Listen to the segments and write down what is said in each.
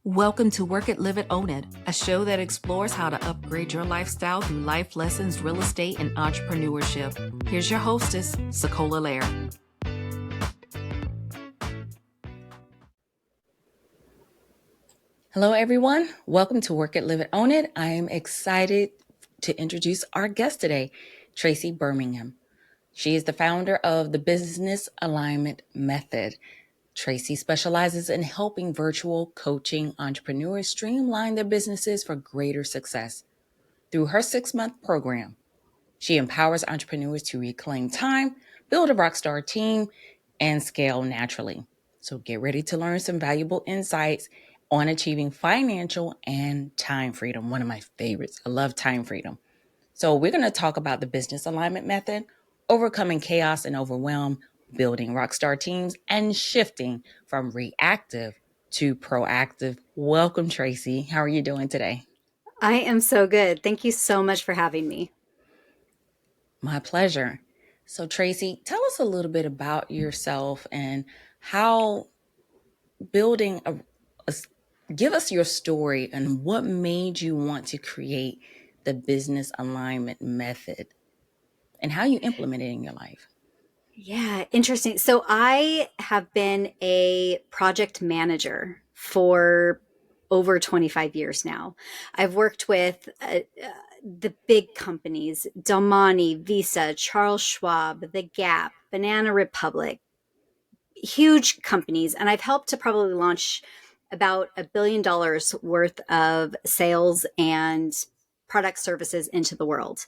Welcome to Work It, Live It, Own It, a show that explores how to upgrade your lifestyle through life lessons, real estate, and entrepreneurship. Here's your hostess, SaCola Lehr. Hello, everyone. Welcome to Work It, Live It, Own It. I am excited to introduce our guest today, Traci Bermingham. She is the founder of the Business Alignment Method. Traci specializes in helping virtual coaching entrepreneurs streamline their businesses for greater success. Through her 6-month program, she empowers entrepreneurs to reclaim time, build a rockstar team, and scale naturally. So get ready to learn some valuable insights on achieving financial and time freedom. One of my favorites. I love time freedom. So we're going to talk about the business alignment method, overcoming chaos and overwhelm, building rockstar teams, and shifting from reactive to proactive. Welcome, Traci. How are you doing today? I am so good. Thank you so much for having me. My pleasure. So, Traci, tell us a little bit about yourself and how building give us your story and what made you want to create the business alignment method and how you implement it in your life. Yeah, interesting. So I have been a project manager for over 25 years now. I've worked with the big companies, Delmani, Visa, Charles Schwab, The Gap, Banana Republic, huge companies. And I've helped to probably launch about $1 billion worth of sales and product services into the world.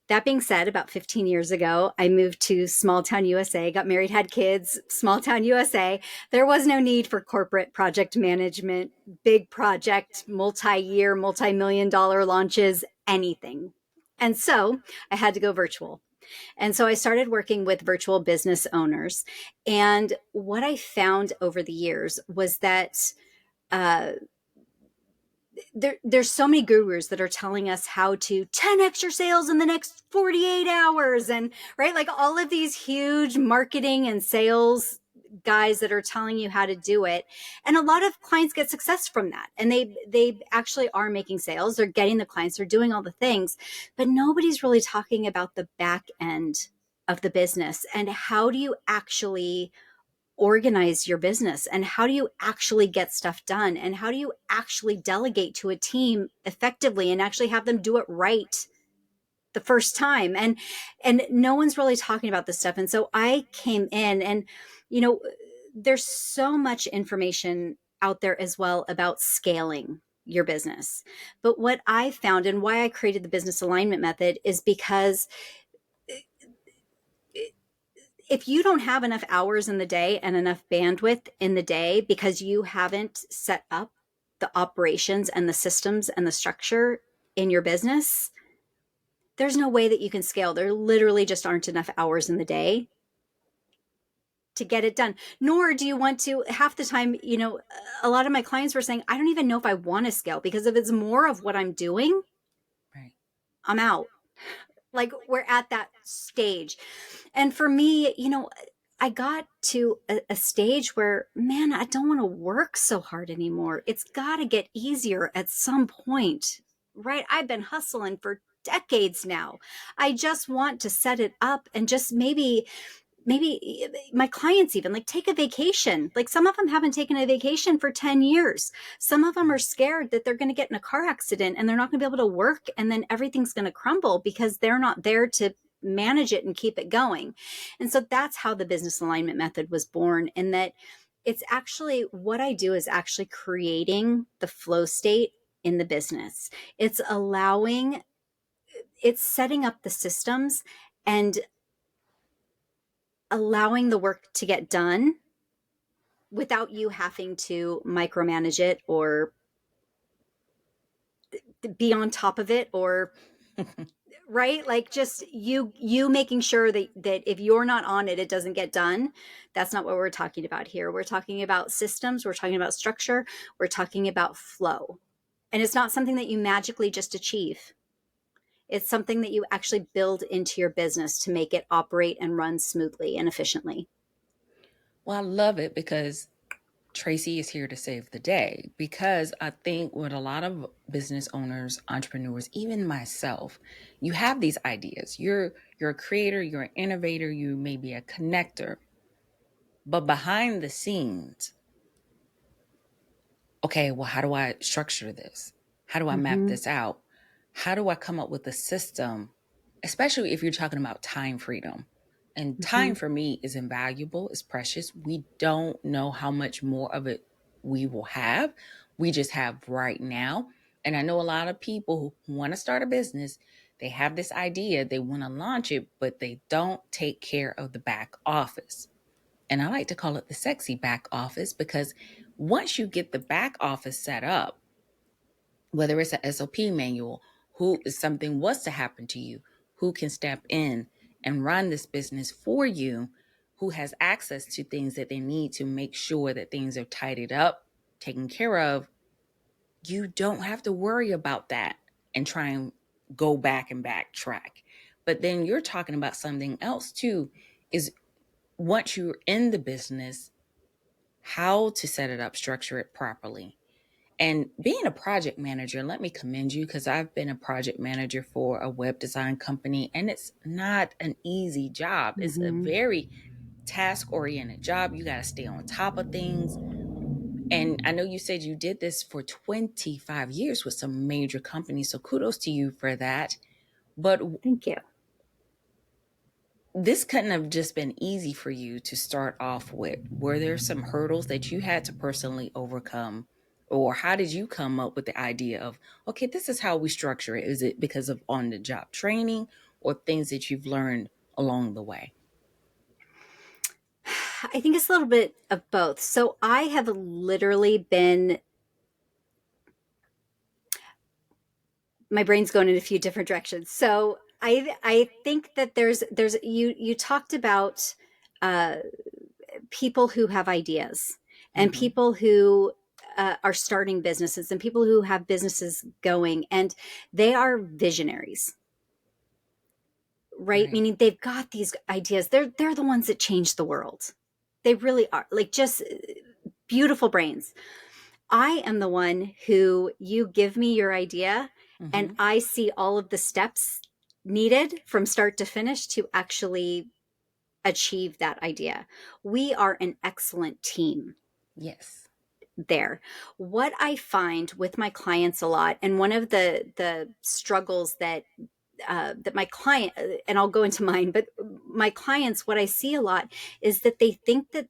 That being said, about 15 years ago, I moved to small town USA, got married, had kids, small town USA. There was no need for corporate project management, big project, multi-year, multi-million dollar launches, anything. And so I had to go virtual. And so I started working with virtual business owners. And what I found over the years was that uh, there's so many gurus that are telling us how to 10x your sales in the next 48 hours and right, like all of these huge marketing and sales guys that are telling you how to do it. And a lot of clients get success from that, and they actually are making sales, they're getting the clients, they're doing all the things, but nobody's really talking about the back end of the business and how do you actually organize your business and how do you actually get stuff done and how do you actually delegate to a team effectively and actually have them do it right the first time. And no one's really talking about this stuff. And so I came in and you know there's so much information out there as well about scaling your business. But what I found and why I created the business alignment method is because if you don't have enough hours in the day and enough bandwidth in the day because you haven't set up the operations and the systems and the structure in your business, there's no way that you can scale. There literally just aren't enough hours in the day to get it done. Nor do you want to, half the time, a lot of my clients were saying, I don't even know if I want to scale because if it's more of what I'm doing, Right. I'm out. Like we're at that stage. And for me, I got to a stage where, man, I don't want to work so hard anymore. It's got to get easier at some point, right? I've been hustling for decades now. I just want to set it up and just maybe my clients even like take a vacation. Like some of them haven't taken a vacation for 10 years. Some of them are scared that they're going to get in a car accident and they're not going to be able to work and then everything's going to crumble because they're not there to manage it and keep it going. And so that's how the business alignment method was born, in that it's actually what I do is actually creating the flow state in the business. It's setting up the systems and allowing the work to get done without you having to micromanage it or be on top of it or right, like just you making sure that if you're not on it, it doesn't get done. That's not what we're talking about here. We're talking about systems, we're talking about structure, we're talking about flow. And it's not something that you magically just achieve. It's something that you actually build into your business to make it operate and run smoothly and efficiently. Well, I love it because Traci is here to save the day, because I think with a lot of business owners, entrepreneurs, even myself, you have these ideas. You're a creator, you're an innovator, you may be a connector, but behind the scenes, okay, well, how do I structure this? How do I map Mm-hmm. this out? How do I come up with a system, especially if you're talking about time freedom? And Mm-hmm. time for me is invaluable, it's precious. We don't know how much more of it we will have. We just have right now. And I know a lot of people who want to start a business, they have this idea, they want to launch it, but they don't take care of the back office. And I like to call it the sexy back office, because once you get the back office set up, whether it's an SOP manual, who if something was to happen to you, who can step in and run this business for you, who has access to things that they need to make sure that things are tidied up, taken care of, you don't have to worry about that and try and go back and backtrack. But then you're talking about something else too, is once you're in the business, how to set it up, structure it properly. And being a project manager, let me commend you, because I've been a project manager for a web design company, and it's not an easy job. It's a Mm-hmm. very task oriented job. You got to stay on top of things. And I know you said you did this for 25 years with some major companies. So kudos to you for that. But Thank you. this couldn't have just been easy for you to start off with. Were there some hurdles that you had to personally overcome? Or how did you come up with the idea of, okay, this is how we structure it? Is it because of on the job training or things that you've learned along the way? I think it's a little bit of both. So I have literally been, my brain's going in a few different directions. So I think that there's you talked about uh, people who have ideas and Mm-hmm. people who are starting businesses and people who have businesses going, and they are visionaries, right? Right. Meaning they've got these ideas. They're the ones that change the world. They really are, like, just beautiful brains. I am the one who, you give me your idea and Mm-hmm. I see all of the steps needed from start to finish to actually achieve that idea. We are an excellent team Yes. there. What I find with my clients a lot, and one of the struggles that my client, and I'll go into mine, but my clients, what I see a lot is that they think that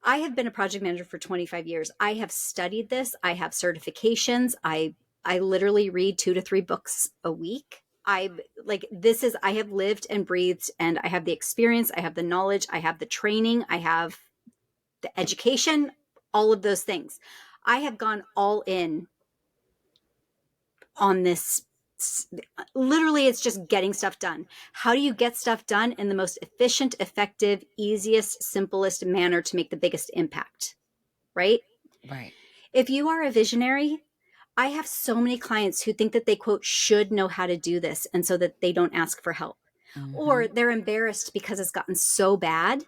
I have been a project manager for 25 years. I have studied this. I have certifications. I literally read 2 to 3 books a week. I have lived and breathed, and I have the experience, I have the knowledge, I have the training, I have the education, all of those things. I have gone all in on this. Literally, it's just getting stuff done. How do you get stuff done in the most efficient, effective, easiest, simplest manner to make the biggest impact? Right? Right. If you are a visionary, I have so many clients who think that they, quote, should know how to do this, and so that they don't ask for help. Mm-hmm. Or they're embarrassed because it's gotten so bad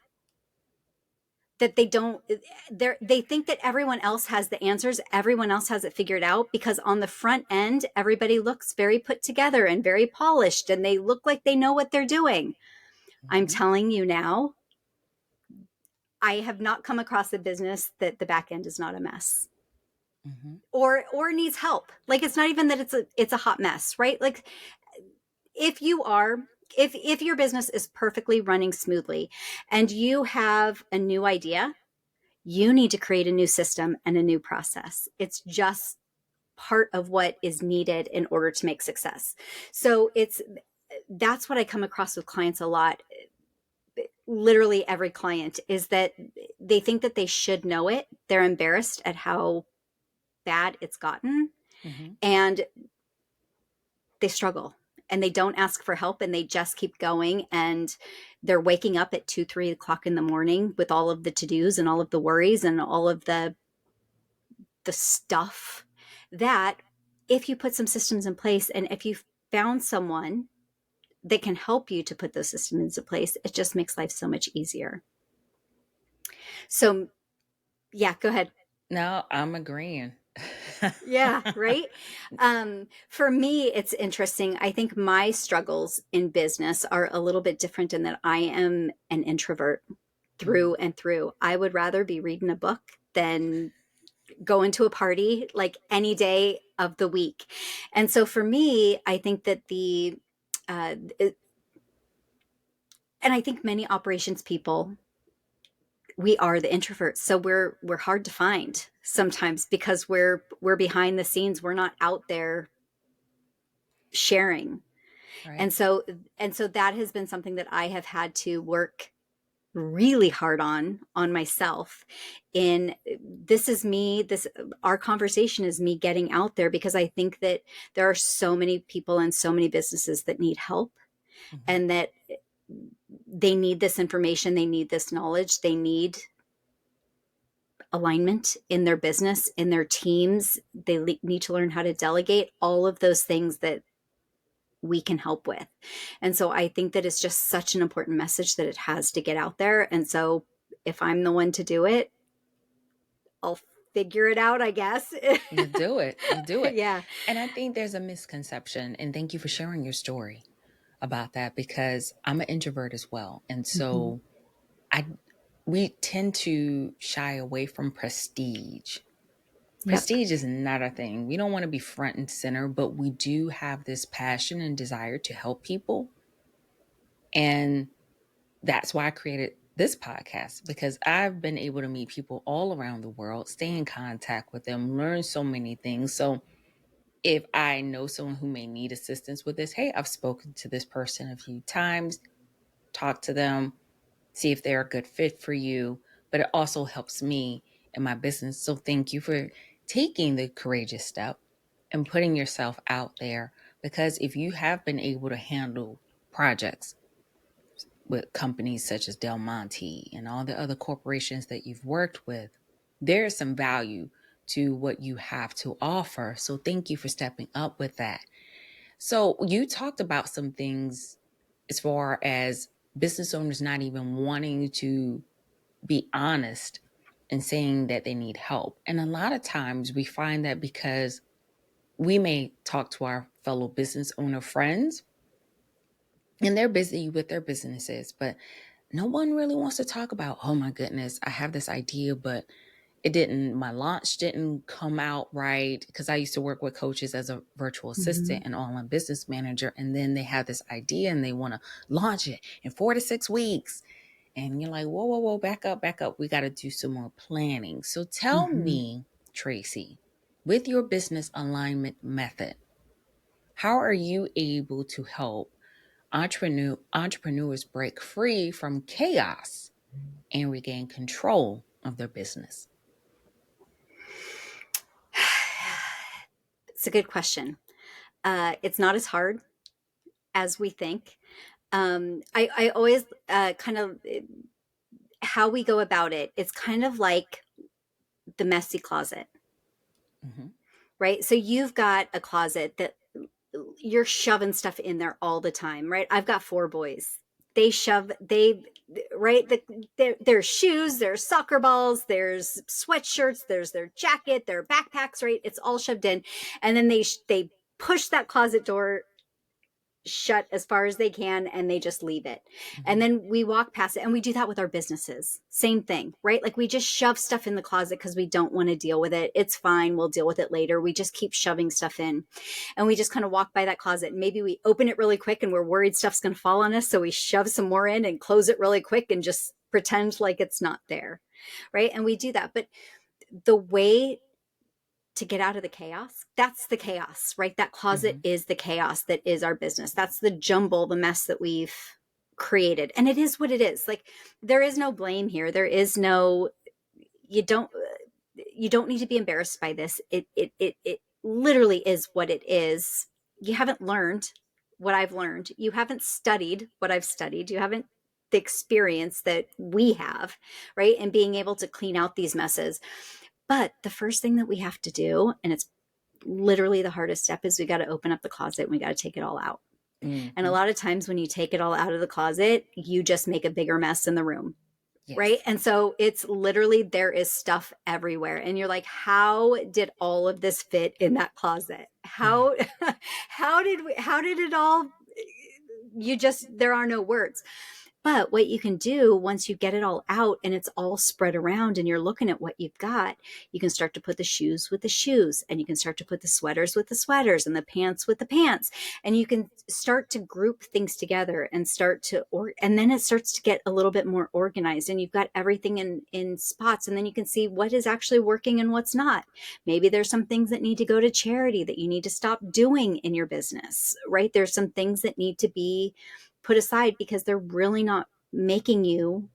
that they don't, they think that everyone else has the answers, everyone else has it figured out, because on the front end everybody looks very put together and very polished and they look like they know what they're doing. I'm Mm-hmm. telling you now, I have not come across a business that the back end is not a mess, Mm-hmm. or needs help. Like, it's not even that it's a hot mess, right? Like, if you are, if your business is perfectly running smoothly and you have a new idea, you need to create a new system and a new process. It's just part of what is needed in order to make success. So that's what I come across with clients a lot. Literally every client is that they think that they should know it. They're embarrassed at how bad it's gotten, Mm-hmm. and they struggle and they don't ask for help, and they just keep going, and they're waking up at 2, 3 o'clock in the morning with all of the to-dos and all of the worries and all of the stuff that, if you put some systems in place and if you found someone that can help you to put those systems into place, it just makes life so much easier. So yeah, go ahead. No, I'm agreeing. Yeah, right. For me, it's interesting. I think my struggles in business are a little bit different in that I am an introvert Mm, through and through. I would rather be reading a book than going to a party like any day of the week. And so for me, I think that uh, and I think many operations people, we are the introverts, so we're hard to find sometimes because we're behind the scenes, we're not out there sharing. right. And so that has been something that I have had to work really hard on myself. In this is me, this our conversation is me getting out there because I think that there are so many people and so many businesses that need help, Hmm. and that they need this information, they need this knowledge, they need alignment in their business, in their teams, they need to learn how to delegate, all of those things that we can help with. And so I think that it's just such an important message that it has to get out there. And so if I'm the one to do it, I'll figure it out, I guess. You do it. You do it. Yeah. And I think there's a misconception. And thank you for sharing your story about that because I'm an introvert as well. And Mm-hmm. so I we tend to shy away from prestige. Yep. Prestige is not a thing. We don't want to be front and center, but we do have this passion and desire to help people. And that's why I created this podcast because I've been able to meet people all around the world, stay in contact with them, learn so many things. So if I know someone who may need assistance with this, hey, I've spoken to this person a few times, talk to them, see if they're a good fit for you. But it also helps me in my business. So thank you for taking the courageous step and putting yourself out there. Because if you have been able to handle projects with companies such as Del Monte and all the other corporations that you've worked with, there is some value to what you have to offer. So thank you for stepping up with that. So you talked about some things as far as business owners not even wanting to be honest and saying that they need help. And a lot of times we find that because we may talk to our fellow business owner friends and they're busy with their businesses, but no one really wants to talk about, oh my goodness, I have this idea, but my launch didn't come out right. Because I used to work with coaches as a virtual Mm-hmm. assistant and online business manager. And then they have this idea and they want to launch it in 4 to 6 weeks. And you're like, whoa, whoa, whoa, back up, back up. We got to do some more planning. So tell Mm-hmm. me, Traci, with your business alignment method, how are you able to help entrepreneurs break free from chaos and regain control of their business? It's a good question. It's not as hard as we think. I always kind of how we go about it. It's kind of like the messy closet, Mm-hmm. right? So you've got a closet that you're shoving stuff in there all the time, right? I've got 4 boys. They right there's shoes, there's soccer balls, there's sweatshirts, there's their jacket, their backpacks, right? It's all shoved in, and then they push that closet door shut as far as they can, and they just leave it. Mm-hmm. And then we walk past it, and we do that with our businesses, same thing, right? Like we just shove stuff in the closet because we don't want to deal with it. It's fine, we'll deal with it later. We just keep shoving stuff in, and we just kind of walk by that closet. Maybe we open it really quick and we're worried stuff's going to fall on us, so we shove some more in and close it really quick and just pretend like it's not there, right? And we do that. But the way to get out of the chaos, that's the chaos, right? That closet Mm-hmm. is the chaos that is our business. That's the jumble, the mess that we've created. And it is what it is. Like there is no blame here. There is no, you don't need to be embarrassed by this. It literally is what it is. You haven't learned what I've learned. You haven't studied what I've studied. You haven't the experience that we have, right? And being able to clean out these messes. But the first thing that we have to do, and it's literally the hardest step, is we got to open up the closet and we got to take it all out. And a Mm-hmm. lot of times when you take it all out of the closet, you just make a bigger mess in the room. right? Yes. And so it's literally, there is stuff everywhere. And you're like, how did all of this fit in that closet? How did it all, there are no words. But what you can do once you get it all out and it's all spread around and you're looking at what you've got, you can start to put the shoes with the shoes, and you can start to put the sweaters with the sweaters, and the pants with the pants. And you can start to group things together and and then it starts to get a little bit more organized, and you've got everything in spots. And then you can see what is actually working and what's not. Maybe there's some things that need to go to charity that you need to stop doing in your business, right? There's some things that need to be put aside because they're really not making you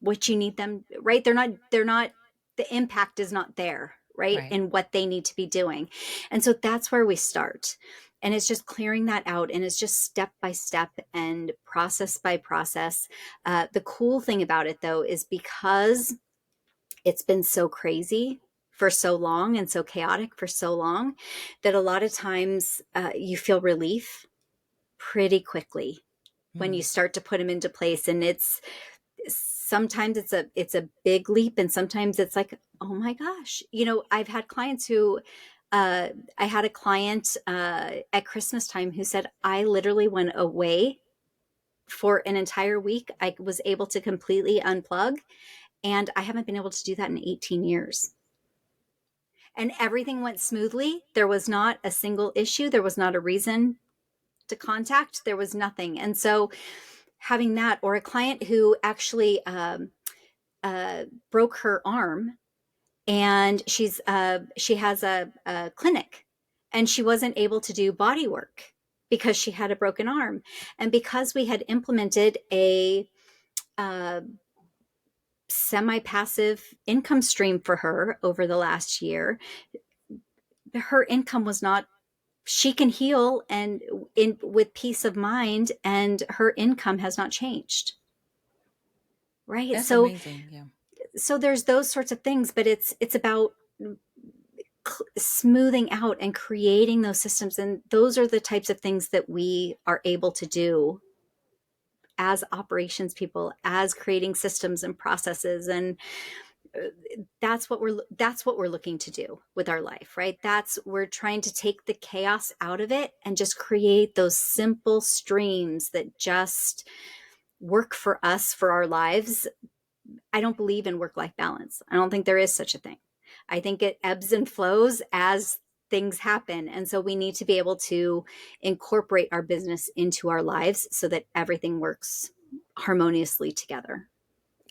what you need them, right? They're not, the impact is not there, right? Right. In what they need to be doing. And so that's where we start. And it's just clearing that out. And it's just step by step and process by process. The cool thing about it, though, is because it's been so crazy for so long and so chaotic for so long, that a lot of times you feel relief pretty quickly when you Mm. start to put them into place. And it's sometimes it's a big leap, and sometimes it's like, oh my gosh, I've had clients who I had a client at Christmas time who said, I literally went away for an entire week. I was able to completely unplug, and I haven't been able to do that in 18 years. And everything went smoothly. There was not a single issue. There was not a reason to contact. There was nothing. And so having that, or a client who actually broke her arm, and she has a clinic, and she wasn't able to do body work because she had a broken arm. And because we had implemented a uh, semi-passive income stream for her over the last year, her income was not, she can heal and with peace of mind, and her income has not changed, right? That's amazing. Yeah. So there's those sorts of things, but it's about smoothing out and creating those systems. And those are the types of things that we are able to do as operations people, as creating systems and processes. And that's what we're looking to do with our life, right? We're trying to take the chaos out of it and just create those simple streams that just work for us, for our lives. I don't believe in work-life balance. I don't think there is such a thing. I think it ebbs and flows as things happen. And so we need to be able to incorporate our business into our lives so that everything works harmoniously together.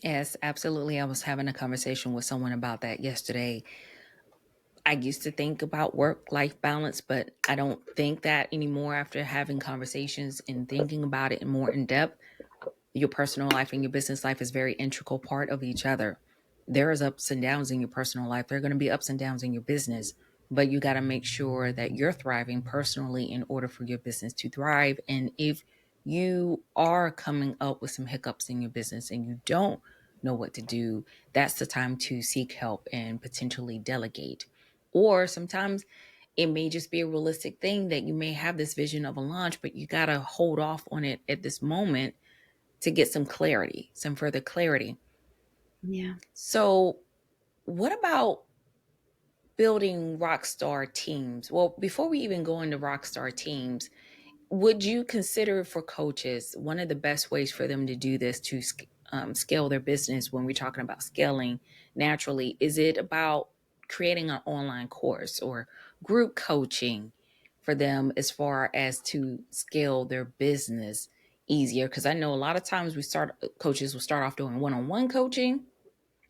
Yes, absolutely. I was having a conversation with someone about that yesterday. I used to think about work life balance, but I don't think that anymore after having conversations and thinking about it more in depth. Your personal life and your business life is very integral part of each other. There is ups and downs in your personal life. There are going to be ups and downs in your business, but you got to make sure that you're thriving personally in order for your business to thrive. And if you are coming up with some hiccups in your business and you don't know what to do, that's the time to seek help and potentially delegate. Or sometimes it may just be a realistic thing that you may have this vision of a launch, but you got to hold off on it at this moment to get some clarity, some further clarity. Yeah. So, what about building rockstar teams? Well, before we even go into rockstar teams, would you consider for coaches one of the best ways for them to do this to scale their business when we're talking about scaling naturally? Is it about creating an online course or group coaching for them as far as to scale their business easier? Because I know a lot of times coaches will start off doing one-on-one coaching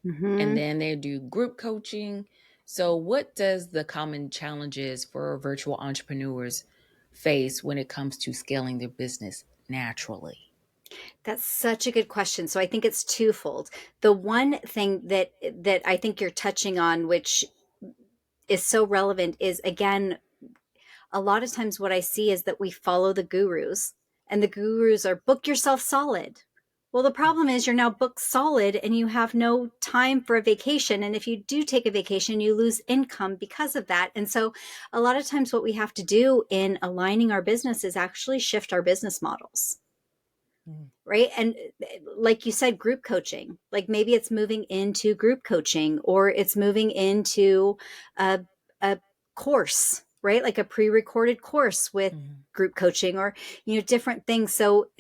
and Mm-hmm. then they do group coaching. So, what does the common challenges for virtual entrepreneurs face when it comes to scaling their business naturally? That's such a good question. So I think it's twofold. The one thing that I think you're touching on, which is so relevant, is, again, a lot of times what I see is that we follow the gurus, and the gurus are book yourself solid. Well, the problem is you're now booked solid and you have no time for a vacation. And if you do take a vacation, you lose income because of that. And so a lot of times what we have to do in aligning our business is actually shift our business models, right? And like you said, group coaching, like maybe it's moving into group coaching, or it's moving into a, a course, right? Like a pre-recorded course with Mhm. group coaching, or, different things. So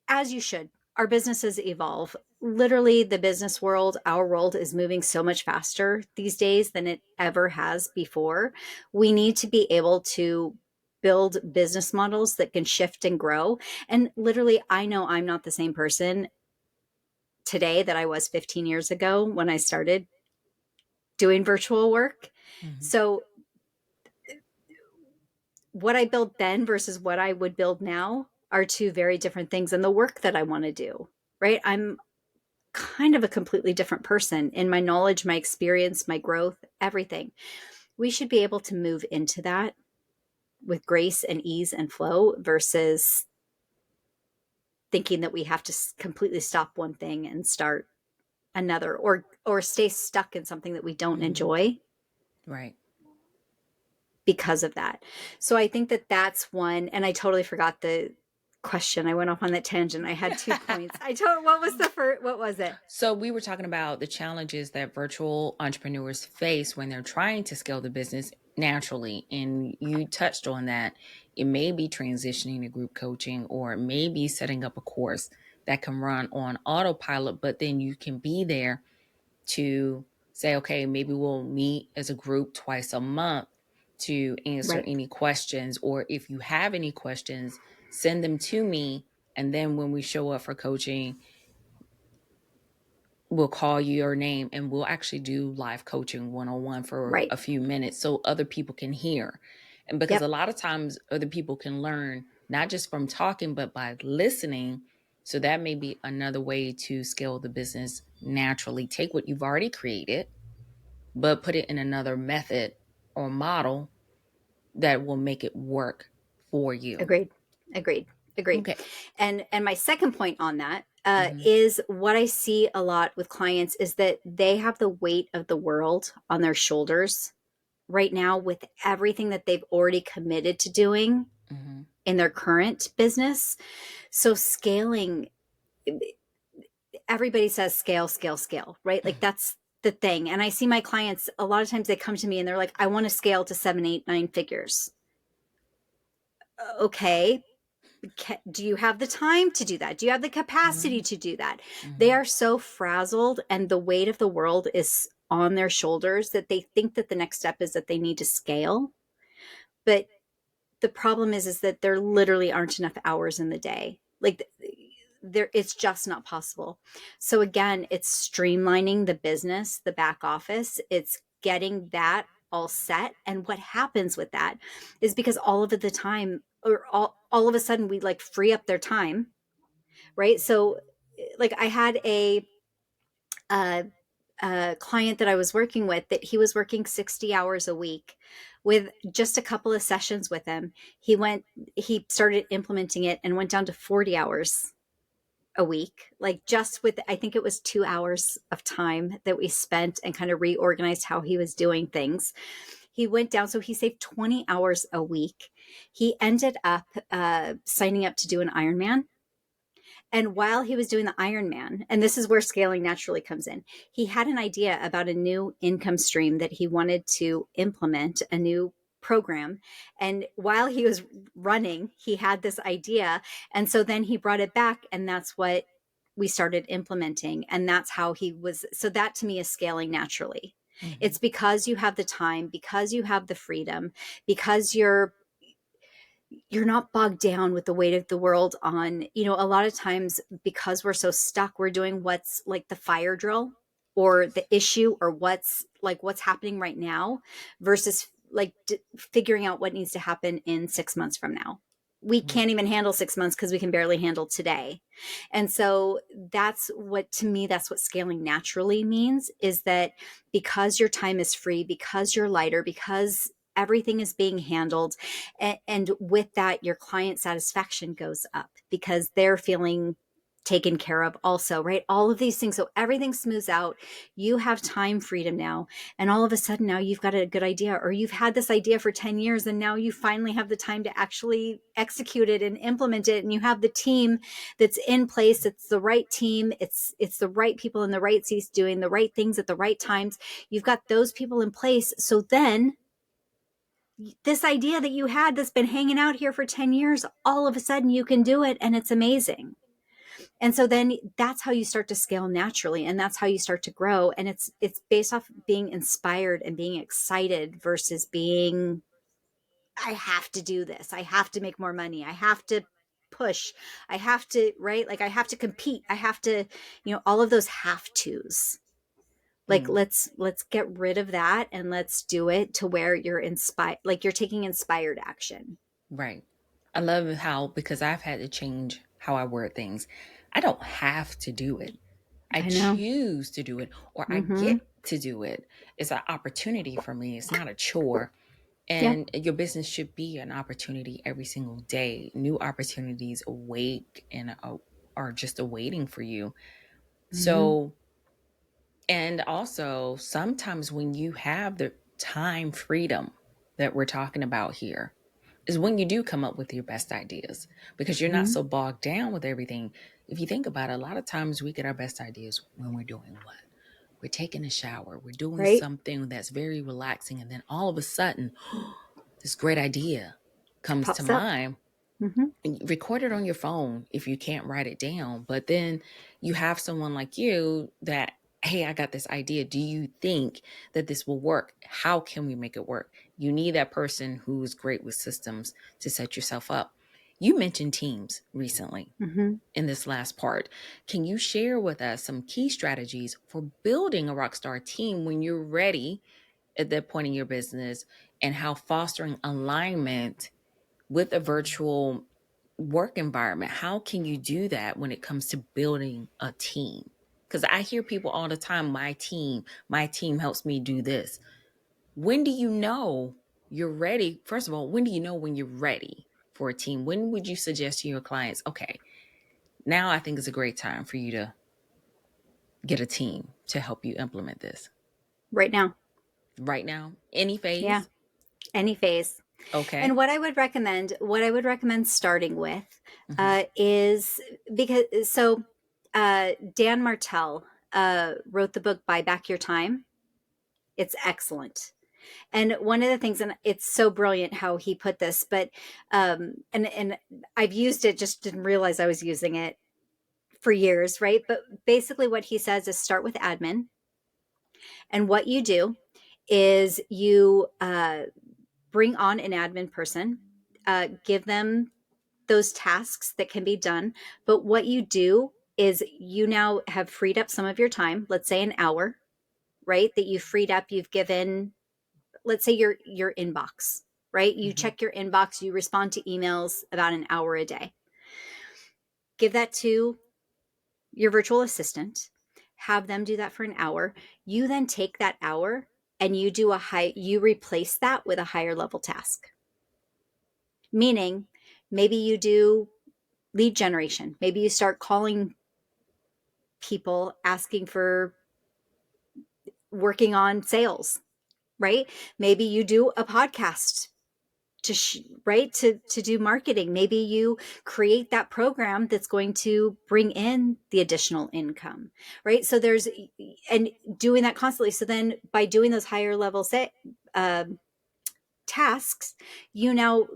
as you should, our businesses evolve. Literally, the business world, our world is moving so much faster these days than it ever has before. We need to be able to build business models that can shift and grow. And literally, I know I'm not the same person today that I was 15 years ago when I started doing virtual work. Mhm. So, what I built then versus what I would build now are two very different things. And the work that I want to do, right? I'm kind of a completely different person in my knowledge, my experience, my growth, everything. We should be able to move into that with grace and ease and flow versus thinking that we have to completely stop one thing and start another, or stay stuck in something that we don't Mhm. enjoy Right. because of that. So I think that that's one. And I totally forgot the question. I went off on that tangent. I had 2 points. What was the first? What was it? So we were talking about the challenges that virtual entrepreneurs face when they're trying to scale the business naturally. And you touched on that. It may be transitioning to group coaching, or it may be setting up a course that can run on autopilot, but then you can be there to say, okay, maybe we'll meet as a group twice a month to answer Right. any questions. Or if you have any questions, send them to me. And then when we show up for coaching, we'll call your name and we'll actually do live coaching one-on-one for Right. a few minutes so other people can hear. And because a Yep. lot of times other people can learn not just from talking, but by listening. So that may be another way to scale the business naturally. Take what you've already created, but put it in another method or model that will make it work for you. Agreed. Agreed. Agreed. Okay. And my second point on that Mm-hmm. is what I see a lot with clients is that they have the weight of the world on their shoulders right now with everything that they've already committed to doing Mm-hmm. in their current business. So scaling, everybody says scale, scale, scale, right? Like that's the thing. And I see my clients a lot of times they come to me and they're like, I want to scale to 7, 8, 9 figures. Okay, do you have the time to do that? Do you have the capacity to do that? They Mm-hmm. are so frazzled and the weight of the world is on their shoulders that they think that the next step is that they need to scale. But the problem is that there literally aren't enough hours in the day. Like there, it's just not possible. So again, it's streamlining the business, the back office. It's getting that all set. And what happens with that is because all of the time, or all of a sudden we like free up their time, right? So like I had uh, a client that I was working with that he was working 60 hours a week with just a couple of sessions with him. He started implementing it and went down to 40 hours a week, like just with, I think it was 2 hours of time that we spent and kind of reorganized how he was doing things. He went down, so he saved 20 hours a week. He ended up signing up to do an Ironman. And while he was doing the Ironman, and this is where scaling naturally comes in, he had an idea about a new income stream that he wanted to implement, a new program. And while he was running, he had this idea. And so then he brought it back, and that's what we started implementing. And that's how he was. So that to me is scaling naturally. Mm-hmm. It's because you have the time, because you have the freedom, because you're not bogged down with the weight of the world on, a lot of times because we're so stuck, we're doing what's like the fire drill or the issue or what's happening right now versus like figuring out what needs to happen in 6 months from now. We can't even handle 6 months because we can barely handle today. And so that's what, to me, that's what scaling naturally means, is that because your time is free, because you're lighter, because everything is being handled, and with that your client satisfaction goes up because they're feeling taken care of also, right? All of these things. So everything smooths out. You have time freedom now. And all of a sudden now you've got a good idea, or you've had this idea for 10 years and now you finally have the time to actually execute it and implement it. And you have the team that's in place. It's the right team. It's the right people in the right seats doing the right things at the right times. You've got those people in place. So then this idea that you had that's been hanging out here for 10 years, all of a sudden you can do it and it's amazing. And so then that's how you start to scale naturally, and that's how you start to grow. And it's based off being inspired and being excited versus being, I have to do this. I have to make more money. I have to push. I have to, right? Like I have to compete. I have to, all of those have tos. Like Mm, let's get rid of that and let's do it to where you're inspired, like you're taking inspired action. right. I love how, because I've had to change how I word things. I don't have to do it. I I know. choose to do it, or I Mm-hmm. get to do it. It's an opportunity for me. It's not a chore. Yep. And your business should be an opportunity every single day. New opportunities await and are just awaiting for you. Mm-hmm. So, and also sometimes when you have the time freedom that we're talking about here, is when you do come up with your best ideas, because you're not Mm-hmm. so bogged down with everything. If you think about it, a lot of times we get our best ideas when we're doing what? We're taking a shower, we're doing Right. something that's very relaxing, and then all of a sudden, this great idea comes to Pops up. mind. Mm-hmm. Record it on your phone if you can't write it down, but then you have someone like you that, hey, I got this idea, do you think that this will work? How can we make it work? You need that person who's great with systems to set yourself up. You mentioned teams recently Mm-hmm. in this last part. Can you share with us some key strategies for building a rockstar team when you're ready at that point in your business, and how fostering alignment with a virtual work environment, how can you do that when it comes to building a team? Because I hear people all the time, my team helps me do this. When do you know you're ready? First of all, when do you know when you're ready for a team? When would you suggest to your clients, okay, now I think it's a great time for you to get a team to help you implement this? Right now. Right now? Any Yeah. phase? Any phase. And Okay. what I would recommend starting with Hmm. is because Dan Martel wrote the book Buy Back Your Time. It's excellent. And one of the things, and it's so brilliant how he put this, but and I've used it, just didn't realize I was using it for years, right? But basically, what he says is start with admin, and what you do is you bring on an admin person, give them those tasks that can be done. But what you do is you now have freed up some of your time, let's say an hour, right? That you've freed up, you've given, let's say your inbox, right? You Hmm. check your inbox, you respond to emails about an hour a day. Give that to your virtual assistant, have them do that for an hour. You then take that hour and you replace that with a higher level task. Meaning, maybe you do lead generation. Maybe you start calling people asking for working on sales, right? Maybe you do a podcast right to do marketing. Maybe you create that program that's going to bring in the additional income, right? So there's, and doing that constantly. So then by doing those higher level uh, tasks, you now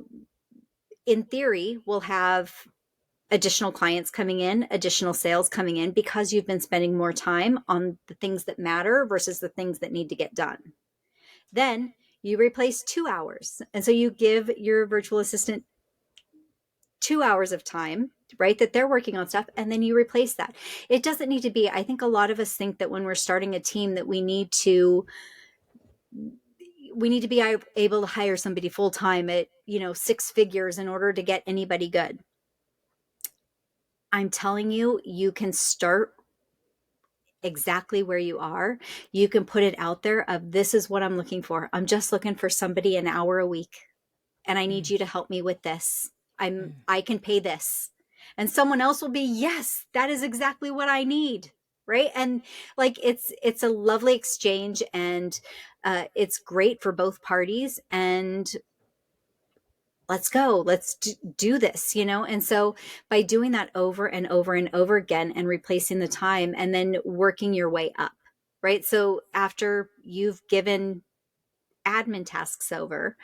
in theory will have additional clients coming in, additional sales coming in, because you've been spending more time on the things that matter versus the things that need to get done. Then you replace 2 hours. And so you give your virtual assistant 2 hours of time, right? That they're working on stuff. And then you replace that. It doesn't need to be, I think a lot of us think that when we're starting a team that we need to be able to hire somebody full time at, 6 figures in order to get anybody good. I'm telling you, you can start exactly where you are. You can put it out there of, this is what I'm looking for. I'm just looking for somebody an hour a week, and I need Mm, you to help me with this. mm, I can pay this. And someone else will be, yes, that is exactly what I need. Right. And like, it's a lovely exchange, and it's great for both parties. And let's go, let's do this, And so by doing that over and over and over again, and replacing the time, and then working your way up, right? So after you've given admin tasks over,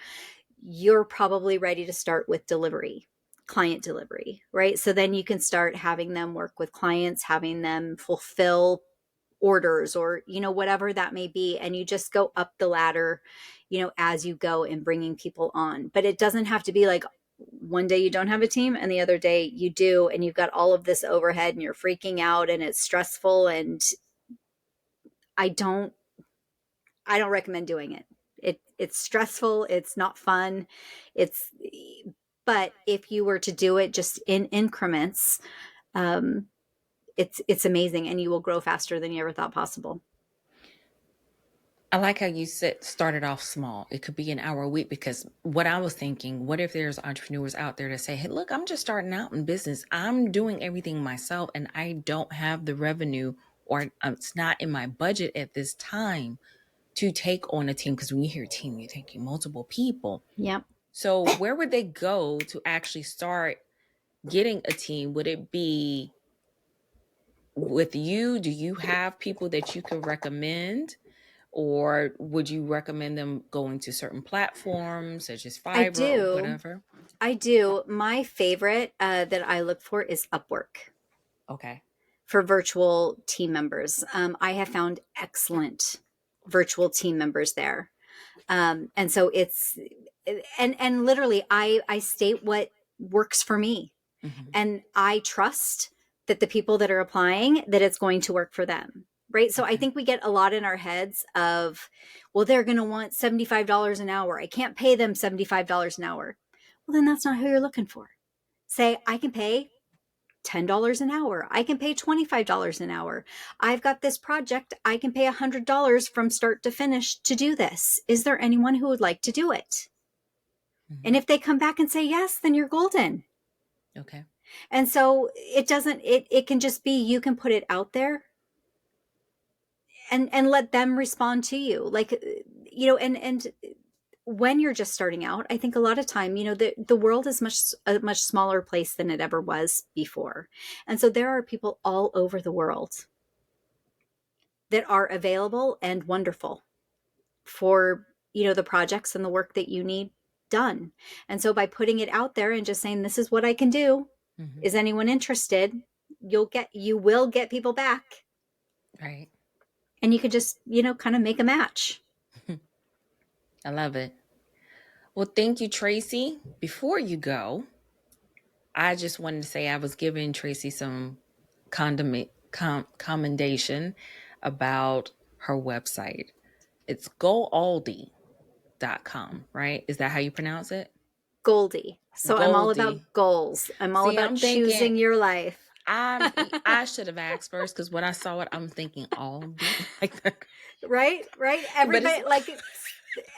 you're probably ready to start with delivery, client delivery, right? So then you can start having them work with clients, having them fulfill orders, or whatever that may be, and you just go up the ladder as you go, and bringing people on. But it doesn't have to be like one day you don't have a team and the other day you do, and you've got all of this overhead and you're freaking out and it's stressful, and I don't recommend doing it. It's stressful, it's not fun. It's But if you were to do it just in increments, it's amazing, and you will grow faster than you ever thought possible. I like how you said started off small. It could be an hour a week, because what I was thinking, what if there's entrepreneurs out there that say, hey, look, I'm just starting out in business. I'm doing everything myself and I don't have the revenue, or it's not in my budget at this time to take on a team. Because when you hear team, you're taking multiple people. Yep. So where would they go to actually start getting a team? Would it be with you? Do you have people that you could recommend? Or would you recommend them going to certain platforms such as I Fiverr or do. whatever? I do. My favorite that I look for is Upwork Okay. for virtual team members. I have found excellent virtual team members there. And so it's, and literally I state what works for me, Mm-hmm. and I trust that the people that are applying, that it's going to work for them. Right. So I Okay. think we get a lot in our heads of, well, they're going to want $75 an hour. I can't pay them $75 an hour. Well, then that's not who you're looking for. Say, I can pay $10 an hour. I can pay $25 an hour. I've got this project. I can pay $100 from start to finish to do this. Is there anyone who would like to do it? And Mm-hmm. if they come back and say yes, then you're golden. Okay. And so it can just be, you can put it out there, and let them respond to you. Like, and when you're just starting out, I think a lot of time, the world is a much smaller place than it ever was before. And so there are people all over the world that are available and wonderful for, the projects and the work that you need done. And so by putting it out there and just saying, this is what I can do, Mm-hmm. is anyone interested? You will get people back, Right. and you could just, kind of make a match. I love it. Well, thank you, Traci. Before you go, I just wanted to say I was giving Traci some commendation about her website. It's goaldi.com, right? Is that how you pronounce it? Goldie. So I'm all about Goldie. goals. I'm all See, about I'm thinking choosing your life. I should have asked first, because when I saw it, I'm thinking Aldi like that. Right? But it's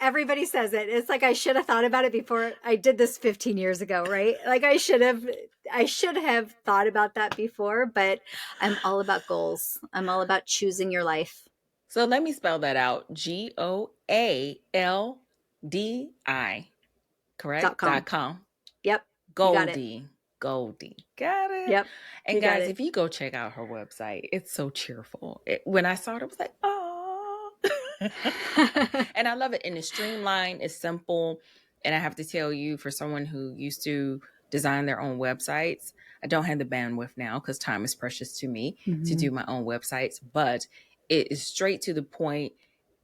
Everybody says it. It's like, I should have thought about it before. I did this 15 years ago, right? Like, I should have thought about that before, but I'm all about goals. I'm all about choosing your life. so let me spell that out. GOALDI, correct? .com. .com. Yep. You got it. Goldie. Goldie. Got it. Yep. And You got guys, it. if you go check out her website, it's so cheerful. When I saw it, I was like, oh. And I love it. And it's streamlined, it's simple. And I have to tell you, for someone who used to design their own websites, I don't have the bandwidth now because time is precious to me to do my own websites, but it is straight to the point.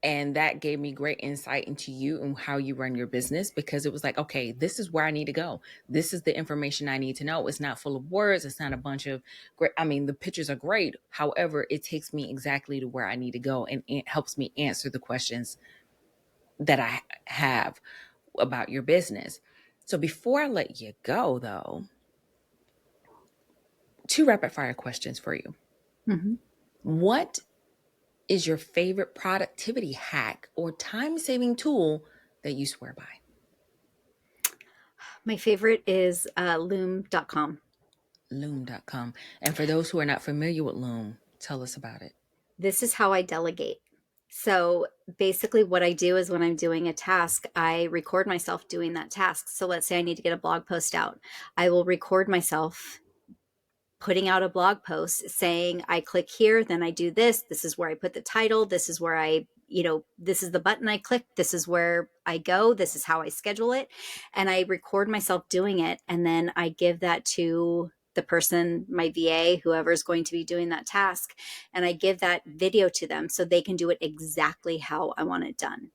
And that gave me great insight into you and how you run your business, because it was like, okay, this is where I need to go. This is the information I need to know. It's not full of words. It's not a bunch of great. I mean, the pictures are great. However, it takes me exactly to where I need to go, and it helps me answer the questions that I have about your business. So before I let you go, though, 2 rapid fire questions for you. Mm-hmm. What is your favorite productivity hack or time-saving tool that you swear by? My favorite is loom.com. Loom.com. And for those who are not familiar with Loom, tell us about it. This is how I delegate. So basically, what I do is when I'm doing a task, I record myself doing that task. So let's say I need to get a blog post out. I will record myself putting out a blog post saying, I click here, then I do this. This is where I put the title. This is where this is the button I click. This is where I go. This is how I schedule it. And I record myself doing it. And then I give that to the person, my VA, whoever's going to be doing that task. And I give that video to them so they can do it exactly how I want it done.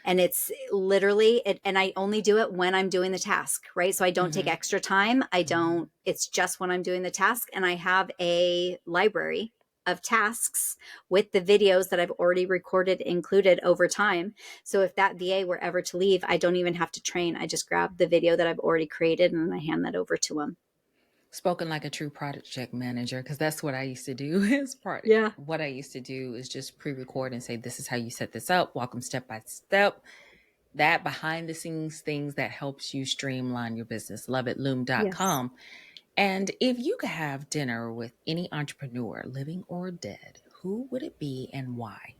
And it's literally and I only do it when I'm doing the task, right? So I don't take extra time. It's just when I'm doing the task. And I have a library of tasks with the videos that I've already recorded included over time. So if that VA were ever to leave, I don't even have to train. I just grab the video that I've already created and I hand that over to them. Spoken like a true project manager, because that's what I used to do. Yeah. What I used to do is just pre-record and say, this is how you set this up, walk them step by step. That behind the scenes things that helps you streamline your business. Love it, loom.com. Yes. And if you could have dinner with any entrepreneur, living or dead, who would it be and why?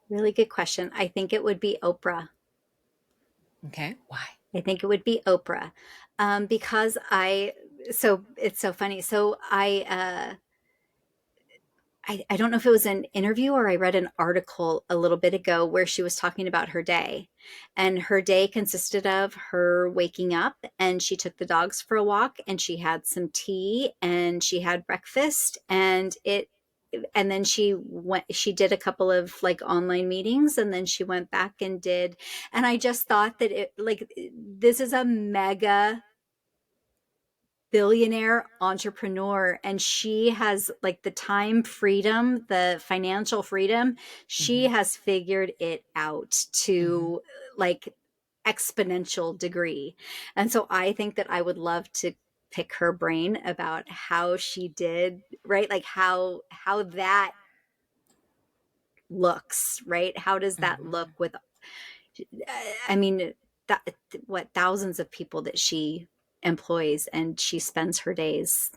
Really good question. I think it would be Oprah. Okay. Why? I think it would be Oprah. Because so it's so funny. So I don't know if it was an interview or I read an article a little bit ago where she was talking about her day. And her day consisted of her waking up and she took the dogs for a walk and she had some tea and she had breakfast and then she did a couple of like online meetings and then she went back and did. And I just thought that this is a mega billionaire entrepreneur and she has like the time freedom, the financial freedom. She has figured it out to like exponential degree. And so I think that I would love to pick her brain about how she did, right? Like how that looks, right? How does that look with, I mean, thousands of people that she employs and she spends her days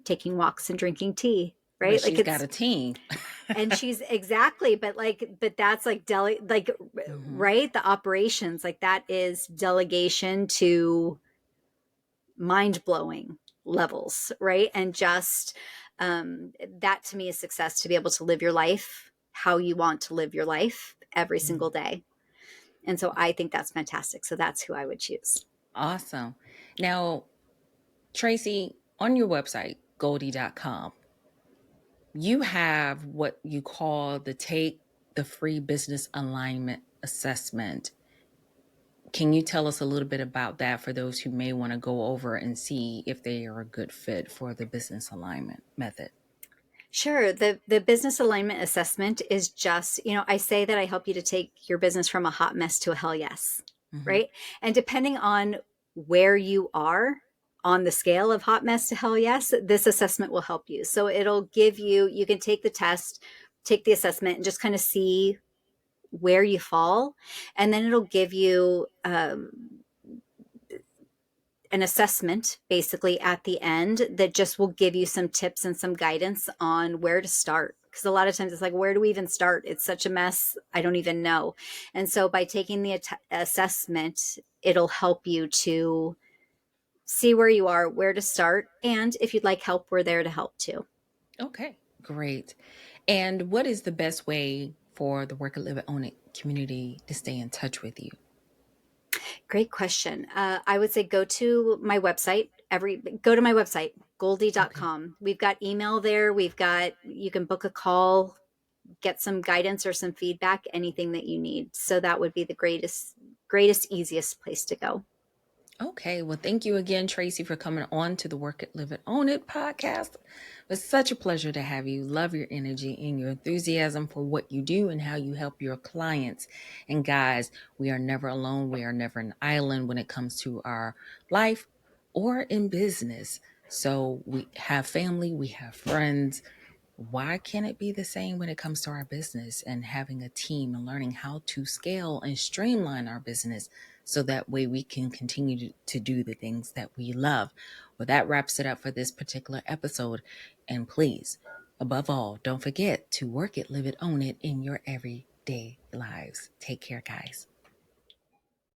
taking walks and drinking tea, right? But she's got a team. And she's exactly, but that's like right? The operations, like that is delegation to mind-blowing levels, right? And just that to me is success, to be able to live your life how you want to live your life every single day. And so I think that's fantastic. So that's who I would choose. Awesome. Now, Traci, on your website, goldie.com, you have what you call the free business alignment assessment. Can you tell us a little bit about that for those who may want to go over and see if they are a good fit for the business alignment method? Sure. The business alignment assessment is just, I say that I help you to take your business from a hot mess to a hell yes, right? And depending on where you are on the scale of hot mess to hell yes, this assessment will help you. So it'll give you can take the test, take the assessment and just kind of see where you fall. And then it'll give you an assessment basically at the end that just will give you some tips and some guidance on where to start. Because a lot of times it's like, where do we even start? It's such a mess. I don't even know. And so by taking the assessment, it'll help you to see where you are, where to start. And if you'd like help, we're there to help too. Okay, great. And what is the best way for the Work It, Live It, Own It community to stay in touch with you? Great question. I would say go to my website, goldie.com. Okay. We've got email there. You can book a call, get some guidance or some feedback, anything that you need. So that would be the greatest, easiest place to go. Okay. Well, thank you again, Traci, for coming on to the Work It, Live It, Own It podcast. It's such a pleasure to have you. Love your energy and your enthusiasm for what you do and how you help your clients. And guys, we are never alone. We are never an island when it comes to our life or in business. So we have family, we have friends. Why can't it be the same when it comes to our business and having a team and learning how to scale and streamline our business so that way we can continue to do the things that we love. Well, that wraps it up for this particular episode. And please, above all, don't forget to work it, live it, own it in your everyday lives. Take care, guys.